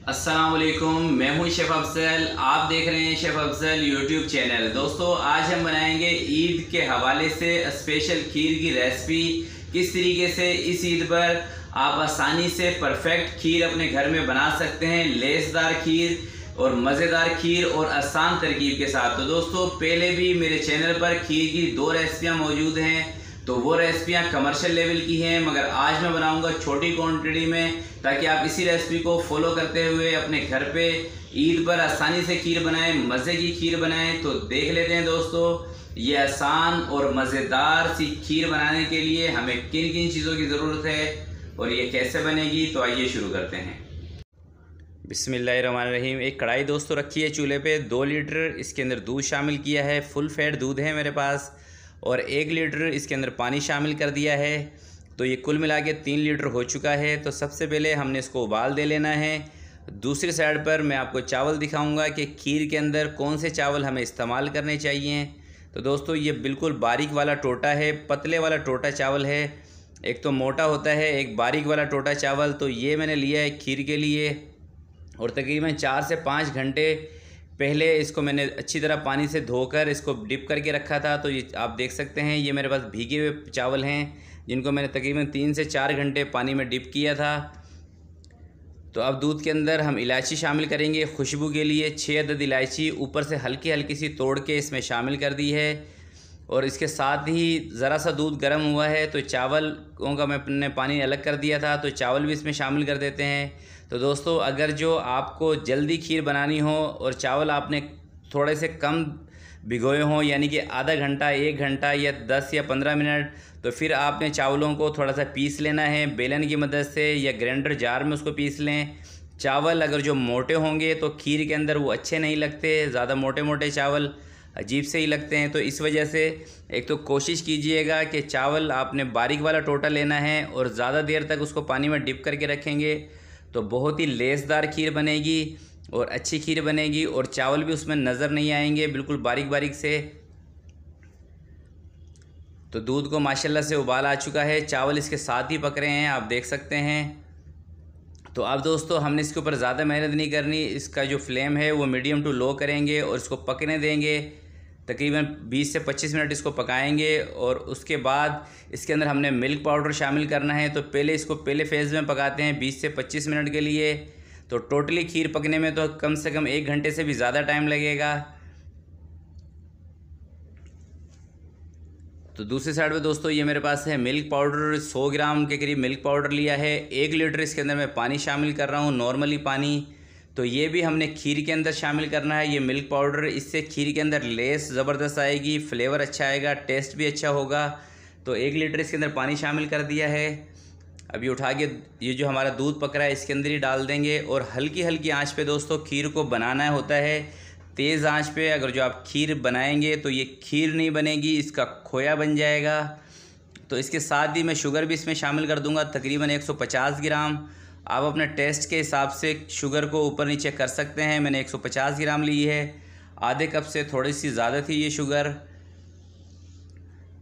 अस्सलाम वालेकुम, मैं हूं शेफ़ अफजल। आप देख रहे हैं शेफ़ अफजल यूट्यूब चैनल। दोस्तों, आज हम बनाएंगे ईद के हवाले से स्पेशल खीर की रेसिपी। किस तरीके से इस ईद पर आप आसानी से परफेक्ट खीर अपने घर में बना सकते हैं, लेसदार खीर और मज़ेदार खीर और आसान तरकीब के साथ। तो दोस्तों, पहले भी मेरे चैनल पर खीर की 2 रेसिपियाँ मौजूद हैं, तो वो रेसिपियाँ कमर्शियल लेवल की हैं, मगर आज मैं बनाऊंगा छोटी क्वांटिटी में, ताकि आप इसी रेसिपी को फॉलो करते हुए अपने घर पे ईद पर आसानी से खीर बनाएं, मज़े की खीर बनाएं। तो देख लेते हैं दोस्तों, ये आसान और मज़ेदार सी खीर बनाने के लिए हमें किन किन चीज़ों की ज़रूरत है और ये कैसे बनेगी। तो आइए शुरू करते हैं। बिस्मिल्लाहिर्रहमानिर्रहीम। एक कढ़ाई दोस्तों रखी है चूल्हे पे, 2 लीटर इसके अंदर दूध शामिल किया है। फुल फैट दूध है मेरे पास, और 1 लीटर इसके अंदर पानी शामिल कर दिया है। तो ये कुल मिला के 3 लीटर हो चुका है। तो सबसे पहले हमने इसको उबाल दे लेना है। दूसरी साइड पर मैं आपको चावल दिखाऊंगा कि खीर के अंदर कौन से चावल हमें इस्तेमाल करने चाहिए। तो दोस्तों, ये बिल्कुल बारीक वाला टोटा है, पतले वाला टोटा चावल है। एक तो मोटा होता है, एक बारीक वाला टोटा चावल। तो ये मैंने लिया है खीर के लिए, और तकरीबन 4 से 5 घंटे पहले इसको मैंने अच्छी तरह पानी से धोकर इसको डिप करके रखा था। तो ये आप देख सकते हैं, ये मेरे पास भीगे हुए चावल हैं, जिनको मैंने तकरीबन 3 से 4 घंटे पानी में डिप किया था। तो अब दूध के अंदर हम इलायची शामिल करेंगे खुशबू के लिए। 6 अदद इलायची ऊपर से हल्की हल्की सी तोड़ के इसमें शामिल कर दी है। और इसके साथ ही ज़रा सा दूध गर्म हुआ है, तो चावलों का मैंने पानी अलग कर दिया था, तो चावल भी इसमें शामिल कर देते हैं। तो दोस्तों, अगर जो आपको जल्दी खीर बनानी हो और चावल आपने थोड़े से कम भिगोए हों, यानी कि आधा घंटा, 1 घंटा या 10 या 15 मिनट, तो फिर आपने चावलों को थोड़ा सा पीस लेना है बेलन की मदद से, या ग्राइंडर जार में उसको पीस लें। चावल अगर जो मोटे होंगे तो खीर के अंदर वो अच्छे नहीं लगते, ज़्यादा मोटे मोटे चावल अजीब से ही लगते हैं। तो इस वजह से एक तो कोशिश कीजिएगा कि चावल आपने बारीक वाला टोटा लेना है, और ज़्यादा देर तक उसको पानी में डिप करके रखेंगे तो बहुत ही लेसदार खीर बनेगी और अच्छी खीर बनेगी, और चावल भी उसमें नज़र नहीं आएंगे, बिल्कुल बारीक बारीक से। तो दूध को माशाल्लाह से उबाल आ चुका है, चावल इसके साथ ही पक रहे हैं, आप देख सकते हैं। तो अब दोस्तों, हमने इसके ऊपर ज़्यादा मेहनत नहीं करनी। इसका जो फ्लेम है वो मीडियम टू लो करेंगे और इसको पकने देंगे। तकरीबन 20 से 25 मिनट इसको पकाएंगे, और उसके बाद इसके अंदर हमने मिल्क पाउडर शामिल करना है। तो पहले इसको पहले फेज़ में पकाते हैं 20 से 25 मिनट के लिए। तो टोटली खीर पकने में तो कम से कम 1 घंटे से भी ज़्यादा टाइम लगेगा। तो दूसरी साइड पे दोस्तों, ये मेरे पास है मिल्क पाउडर, 100 ग्राम के करीब मिल्क पाउडर लिया है। 1 लीटर इसके अंदर मैं पानी शामिल कर रहा हूँ, नॉर्मली पानी। तो ये भी हमने खीर के अंदर शामिल करना है, ये मिल्क पाउडर। इससे खीर के अंदर लेस ज़बरदस्त आएगी, फ्लेवर अच्छा आएगा, टेस्ट भी अच्छा होगा। तो 1 लीटर इसके अंदर पानी शामिल कर दिया है। अभी उठा के ये जो हमारा दूध पक रहा है इसके अंदर ही डाल देंगे, और हल्की हल्की आंच पे दोस्तों खीर को बनाना होता है। तेज़ आंच पे अगर जो आप खीर बनाएंगे तो ये खीर नहीं बनेगी, इसका खोया बन जाएगा। तो इसके साथ ही मैं शुगर भी इसमें शामिल कर दूंगा, तकरीबन 150 ग्राम। आप अपने टेस्ट के हिसाब से शुगर को ऊपर नीचे कर सकते हैं। मैंने 150 ग्राम ली है, आधे कप से थोड़ी सी ज़्यादा थी ये शुगर।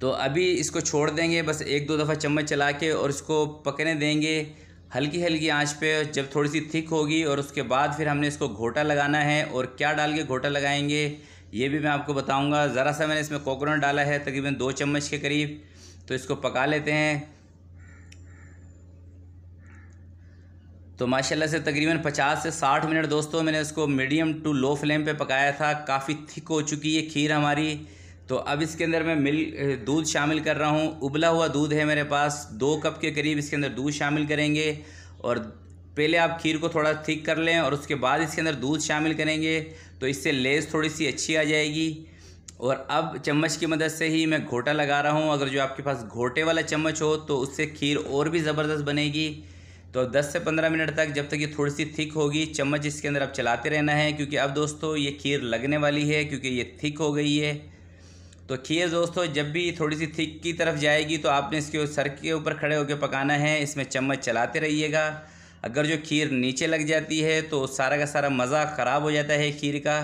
तो अभी इसको छोड़ देंगे बस 1-2 दफ़ा चम्मच चला के, और इसको पकने देंगे हल्की हल्की आंच पे, जब थोड़ी सी थिक होगी। और उसके बाद फिर हमने इसको घोटा लगाना है, और क्या डाल के घोटा लगाएंगे ये भी मैं आपको बताऊंगा। ज़रा सा मैंने इसमें कोकोनट डाला है, तकरीबन 2 चम्मच के करीब। तो इसको पका लेते हैं। तो माशाल्लाह से तकरीबन 50 से 60 मिनट दोस्तों मैंने इसको मीडियम टू लो फ्लेम पे पकाया था। काफ़ी थिक हो चुकी है खीर हमारी। तो अब इसके अंदर मैं दूध शामिल कर रहा हूँ। उबला हुआ दूध है मेरे पास, 2 कप के करीब इसके अंदर दूध शामिल करेंगे। और पहले आप खीर को थोड़ा थिक कर लें, और उसके बाद इसके अंदर दूध शामिल करेंगे, तो इससे लेस थोड़ी सी अच्छी आ जाएगी। और अब चम्मच की मदद से ही मैं घोटा लगा रहा हूँ। अगर जो आपके पास घोटे वाला चम्मच हो तो उससे खीर और भी ज़बरदस्त बनेगी। तो 10 से 15 मिनट तक, जब तक ये थोड़ी सी थिक होगी, चम्मच इसके अंदर अब चलाते रहना है, क्योंकि अब दोस्तों ये खीर लगने वाली है, क्योंकि ये थिक हो गई है। तो खीर दोस्तों जब भी थोड़ी सी थिक की तरफ जाएगी तो आपने इसके सर के ऊपर खड़े होकर पकाना है, इसमें चम्मच चलाते रहिएगा। अगर जो खीर नीचे लग जाती है तो सारा का सारा मज़ा ख़राब हो जाता है खीर का।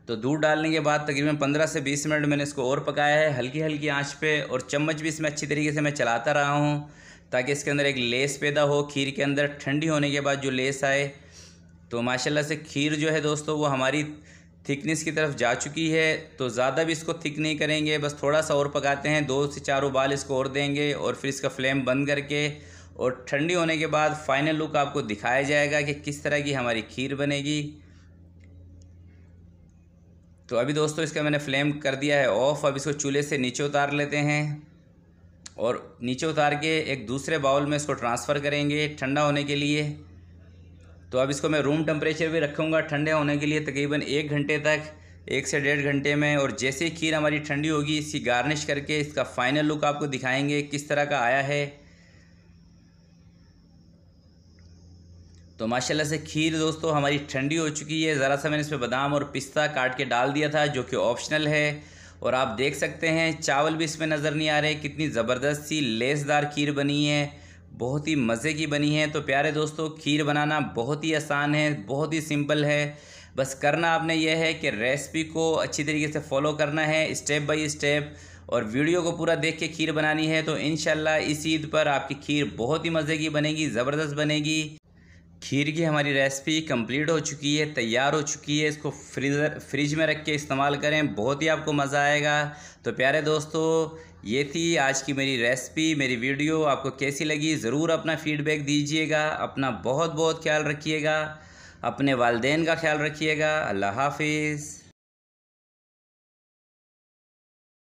तो दूध डालने के बाद तकरीबन 15 से 20 मिनट मैंने इसको और पकाया है हल्की हल्की आंच पे, और चम्मच भी इसमें अच्छी तरीके से मैं चलाता रहा हूँ, ताकि इसके अंदर एक लेस पैदा हो खीर के अंदर। ठंडी होने के बाद जो लेस आए, तो माशाल्लाह से खीर जो है दोस्तों वो हमारी थिकनेस की तरफ जा चुकी है। तो ज़्यादा भी इसको थिक नहीं करेंगे, बस थोड़ा सा और पकाते हैं, 2 से 4 उबाल इसको और देंगे और फिर इसका फ्लेम बंद करके और ठंडी होने के बाद फाइनल लुक आपको दिखाया जाएगा कि किस तरह की हमारी खीर बनेगी। तो अभी दोस्तों इसका मैंने फ्लेम कर दिया है ऑफ़। अब इसको चूल्हे से नीचे उतार लेते हैं और नीचे उतार के एक दूसरे बाउल में इसको ट्रांसफ़र करेंगे ठंडा होने के लिए। तो अब इसको मैं रूम टेम्परेचर भी रखूँगा ठंडे होने के लिए तकरीबन 1 घंटे तक, 1 से 1.5 घंटे में। और जैसे ही खीर हमारी ठंडी होगी इसकी गार्निश करके इसका फ़ाइनल लुक आपको दिखाएंगे किस तरह का आया है। तो माशाल्लाह से खीर दोस्तों हमारी ठंडी हो चुकी है। ज़रा सा मैंने इसमें बादाम और पिस्ता काट के डाल दिया था जो कि ऑप्शनल है। और आप देख सकते हैं चावल भी इसमें नज़र नहीं आ रहे, कितनी ज़बरदस्त सी लेसदार खीर बनी है, बहुत ही मज़े की बनी है। तो प्यारे दोस्तों खीर बनाना बहुत ही आसान है, बहुत ही सिंपल है। बस करना आपने यह है कि रेसिपी को अच्छी तरीके से फॉलो करना है स्टेप बाय स्टेप, और वीडियो को पूरा देख के खीर बनानी है। तो इंशाल्लाह इस ईद पर आपकी खीर बहुत ही मज़े की बनेगी, ज़बरदस्त बनेगी। खीर की हमारी रेसिपी कंप्लीट हो चुकी है, तैयार हो चुकी है। इसको फ्रिज में रख के इस्तेमाल करें, बहुत ही आपको मज़ा आएगा। तो प्यारे दोस्तों ये थी आज की मेरी रेसिपी। मेरी वीडियो आपको कैसी लगी ज़रूर अपना फ़ीडबैक दीजिएगा। अपना बहुत बहुत ख्याल रखिएगा, अपने वालिदैन का ख्याल रखिएगा। अल्लाह हाफिज़।